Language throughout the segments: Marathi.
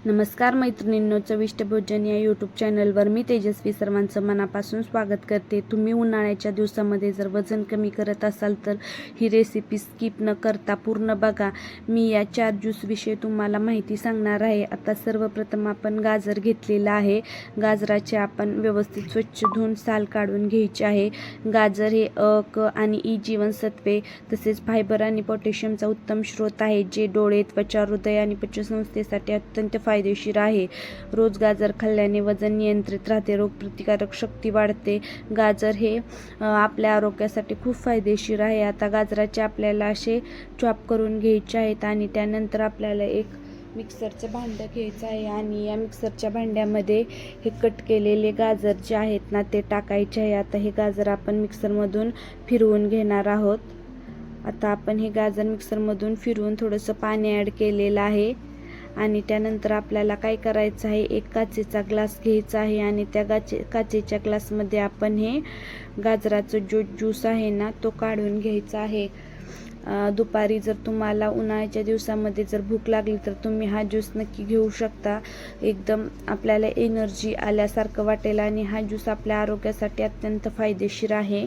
नमस्कार मैत्रिणींनो, चविष्ट भोजन या यूट्यूब चॅनलवर मी तेजस्वी सर्वांचं मनापासून स्वागत करते. तुम्ही उन्हाळ्याच्या दिवसामध्ये जर वजन कमी करत असाल तर ही रेसिपी स्किप न करता पूर्ण बघा. मी या 4 ज्यूसविषयी तुम्हाला माहिती सांगणार आहे. आता सर्वप्रथम आपण गाजर घेतलेला आहे. गाजराचे आपण व्यवस्थित स्वच्छ धुवून साल काढून घ्यायचे आहे. गाजर हे अ, क आणि ई जीवनसत्वे तसेच फायबर आणि पोटॅशियमचा उत्तम स्रोत आहे, जे डोळे, त्वचा, हृदय आणि पचनसंस्थेसाठी अत्यंत फायदेशीर आहे. रोज गाजर खाल्ल्याने वजन नियंत्रित राहते, रोगप्रतिकारक शक्ती वाढते. गाजर हे आपल्या आरोग्यासाठी खूप फायदेशीर आहे. आता गाजराचे आपल्याला असे चॉप करून घ्यायचे आहेत आणि त्यानंतर आपल्याला एक मिक्सरचं भांडं घ्यायचं आहे आणि या मिक्सरच्या भांड्यामध्ये हे कट केलेले गाजर जे आहेत ना ते टाकायचे आहे. आता हे गाजर आपण मिक्सरमधून फिरवून घेणार आहोत. आता आपण हे गाजर मिक्सरमधून फिरवून थोडंसं पाणी ॲड केलेलं आहे आणि त्यानंतर आपल्याला काय करायचं आहे, एक काचेचा ग्लास घ्यायचा आहे आणि त्या काचेच्या ग्लासमध्ये आपण हे गाजराचं जो ज्यूस आहे ना तो काढून घ्यायचा आहे. दुपारी जर तुम्हाला उन्हाळ्याच्या दिवसामध्ये जर भूक लागली तर तुम्ही हा ज्यूस नक्की घेऊ शकता. एकदम आपल्याला एनर्जी आल्यासारखं वाटेल आणि हा ज्यूस आपल्या आरोग्यासाठी अत्यंत फायदेशीर आहे.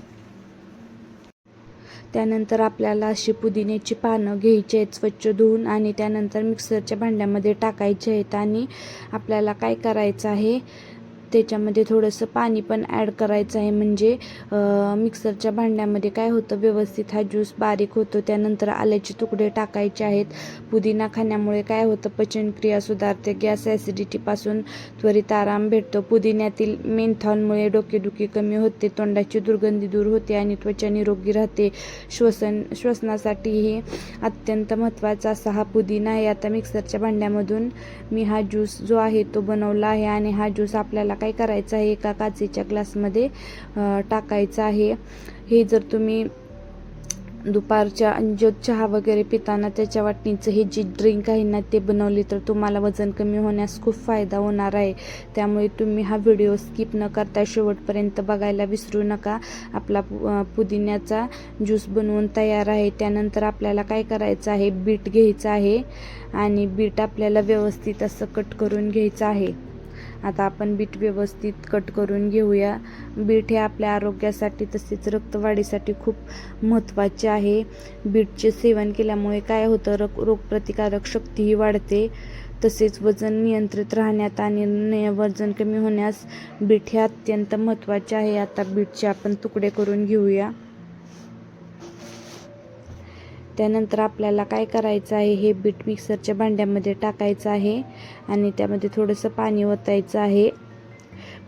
त्यानंतर आपल्याला अशी पुदिन्याची पानं घ्यायची आहेत स्वच्छ धुवून आणि त्यानंतर मिक्सरच्या भांड्यामध्ये टाकायचे आहेत आणि आपल्याला काय करायचं आहे, त्याच्यामध्ये थोडंसं पाणी पण ॲड करायचं आहे. म्हणजे मिक्सरच्या भांड्यामध्ये काय होतं, व्यवस्थित हा ज्यूस बारीक होतो. त्यानंतर आल्याचे तुकडे टाकायचे आहेत. पुदिना खाण्यामुळे काय होतं, पचनक्रिया सुधारते, गॅस ॲसिडिटीपासून त्वरित आराम भेटतो. पुदिन्यातील मेंथॉलमुळे डोकेदुखी कमी होते, तोंडाची दुर्गंधी दूर होते आणि त्वचा निरोगी राहते. श्वसनासाठीही अत्यंत महत्त्वाचा असा हा पुदिना आहे. आता मिक्सरच्या भांड्यामधून मी हा ज्यूस जो आहे तो बनवला आहे आणि हा ज्यूस आपल्याला काय करायचं आहे, एका काचेच्या ग्लासमध्ये टाकायचं आहे. हे जर तुम्ही दुपारच्या जो चहा वगैरे पिताना त्याच्या वाटणीचं हे जी ड्रिंक आहे ना ते बनवली तर तुम्हाला वजन कमी होण्यास खूप फायदा होणार आहे. त्यामुळे तुम्ही हा व्हिडिओ स्किप न करता शेवटपर्यंत बघायला विसरू नका. आपला पुदिन्याचा ज्यूस बनवून तयार आहे. त्यानंतर आपल्याला काय करायचं आहे, बीट घ्यायचं आहे आणि बीट आपल्याला व्यवस्थित असं कट करून घ्यायचं आहे. आता आपण बीट व्यवस्थित कट करून घेऊया. बीट हे आपल्या आरोग्यासाठी तसेच रक्तवाढीसाठी खूप महत्त्वाचे आहे. बीटचे सेवन केल्यामुळे काय होतं, रोगप्रतिकारक शक्तीही वाढते. तसेच वजन नियंत्रित राहण्यात आणि वजन कमी होण्यास बीट हे अत्यंत महत्त्वाचे आहे. आता बीटचे आपण तुकडे करून घेऊया. त्यानंतर आपल्याला काय करायचं आहे, हे बीट मिक्सरच्या भांड्यामध्ये टाकायचं आहे आणि त्यामध्ये थोडंसं पाणी ओतायचं आहे.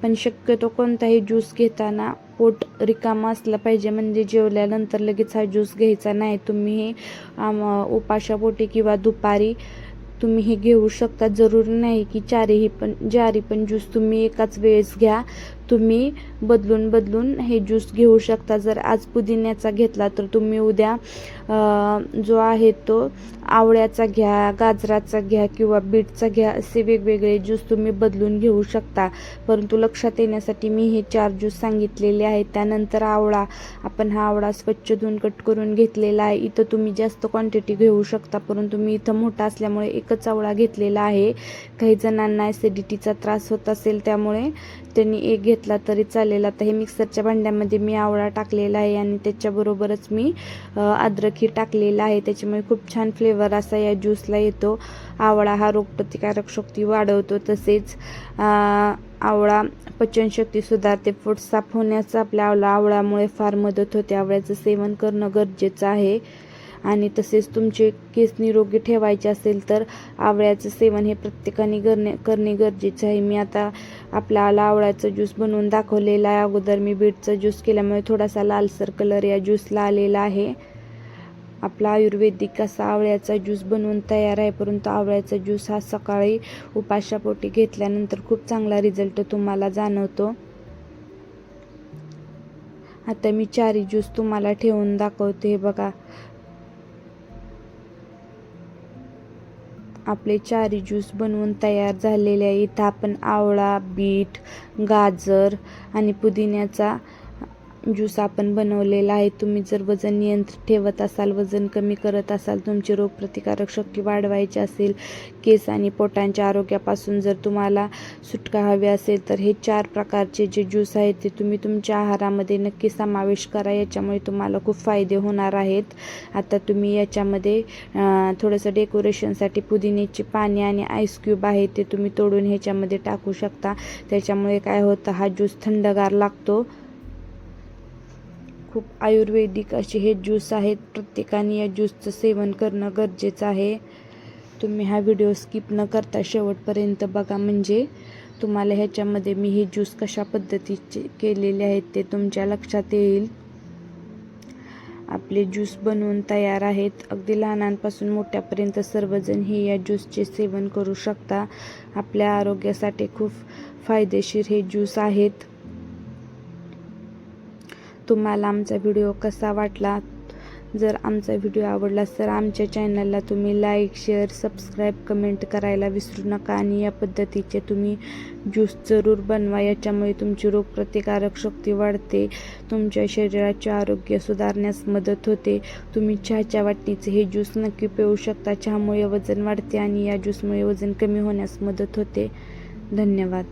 पण शक्यतो कोणताही ज्यूस घेताना पोट रिकामं असलं पाहिजे, म्हणजे जेवल्यानंतर लगेच हा ज्यूस घ्यायचा नाही. तुम्ही हे उपाशापोटी किंवा दुपारी तुम्ही हे घेऊ शकता. जरूरी नाही की ज्यारी पण ज्यूस तुम्ही एकाच वेळेस घ्या. तुम्ही बदलून हे ज्यूस घेऊ शकता. जर आज पुदिन्याचा घेतला तर तुम्ही उद्या जो आहे तो आवळ्याचा घ्या, गाजराचा घ्या किंवा बीटचा घ्या. असे वेगवेगळे ज्यूस तुम्ही बदलून घेऊ शकता. परंतु लक्षात येण्यासाठी मी हे 4 ज्यूस सांगितलेले आहेत. त्यानंतर आवळा, आपण हा आवळा स्वच्छ धुवून कट करून घेतलेला आहे. इथं तुम्ही जास्त क्वांटिटी घेऊ शकता, परंतु मी इथं मोठा असल्यामुळे एकच आवळा घेतलेला आहे. काही जणांना ॲसिडिटीचा त्रास होत असेल त्यामुळे त्यांनी एक घेतला तरी चालेल. आता हे मिक्सरच्या भांड्यामध्ये मी आवळा टाकलेला आहे आणि त्याच्याबरोबरच मी अद्रकही टाकलेला आहे. त्याच्यामुळे खूप छान फ्लेवर असा या ज्यूसला येतो. आवळा हा रोगप्रतिकारक शक्ती वाढवतो, तसेच आवळा पचनशक्ती सुधारते. पोट साफ होण्यास आपल्या आवळ्यामुळे फार मदत होते. आवळ्याचं सेवन करणं गरजेचं आहे आणि तसेच तुमचे केस निरोगी ठेवायचे असेल तर आवळ्याचं सेवन हे प्रत्येकाने करणे गरजेचं आहे. मी आता आपल्याला आवळ्याचं ज्यूस बनवून दाखवलेला आहे. अगोदर मी बीटचा ज्यूस केल्यामुळे थोडासा लालसर कलर या ज्यूसला आलेला आहे. आपला आयुर्वेदिक असा आवळ्याचा ज्यूस बनवून तयार आहे. परंतु आवळ्याचा ज्यूस हा सकाळी उपाशापोटी घेतल्यानंतर खूप चांगला रिझल्ट तुम्हाला जाणवतो. आता मी 4 ज्यूस तुम्हाला ठेवून दाखवते. हे बघा, आपले 4 ज्यूस बनवून तयार झालेले आहे. इथं आपण आवळा, बीट, गाजर आणि पुदिन्याचा ज्यूस आपण बनवलेला आहे. तुम्ही जर वजन नियंत्रित ठेवत असाल, वजन कमी करत असाल, तुमची रोगप्रतिकारक शक्ती वाढवायची असेल, केस आणि पोटांच्या आरोग्यापासून जर तुम्हाला सुटका हवी असेल, तर हे 4 प्रकारचे जे ज्यूस आहेत ते तुम्ही तुमच्या आहारामध्ये नक्की समावेश करा. याच्यामुळे तुम्हाला खूप फायदे होणार आहेत. आता तुम्ही याच्यामध्ये थोडंसं डेकोरेशनसाठी पुदिन्याची पाने आणि आईस क्यूब आहे ते तुम्ही तोडून ह्याच्यामध्ये टाकू शकता. त्याच्यामुळे काय होतं, हा ज्यूस थंडगार लागतो. खूप आयुर्वेदिक असे हे ज्यूस आहेत. प्रत्येकाने या ज्यूसचं सेवन करणं गरजेचं आहे. तुम्ही हा व्हिडिओ स्किप न करता शेवटपर्यंत बघा, म्हणजे तुम्हाला ह्याच्यामध्ये मी हे ज्यूस कशा पद्धतीचे केलेले आहेत ते तुमच्या लक्षात येईल. आपले ज्यूस बनवून तयार आहेत. अगदी लहानांपासून मोठ्यापर्यंत सर्वजण हे या ज्यूसचे सेवन करू शकता. आपल्या आरोग्यासाठी खूप फायदेशीर हे ज्यूस आहेत. तुम्हाला आमचा व्हिडिओ कसा वाटला? जर आमचा व्हिडिओ आवडला तर आमच्या चॅनलला तुम्ही लाईक, शेअर, सबस्क्राईब, कमेंट करायला विसरू नका. आणि या पद्धतीचे तुम्ही ज्यूस जरूर बनवा. याच्यामुळे तुमची रोगप्रतिकारक शक्ती वाढते, तुमच्या शरीराचे आरोग्य सुधारण्यास मदत होते. तुम्ही चहाच्या वाटणीचे हे ज्यूस नक्की पिऊ शकता. चहामुळे वजन वाढते आणि या ज्यूसमुळे वजन कमी होण्यास मदत होते. धन्यवाद.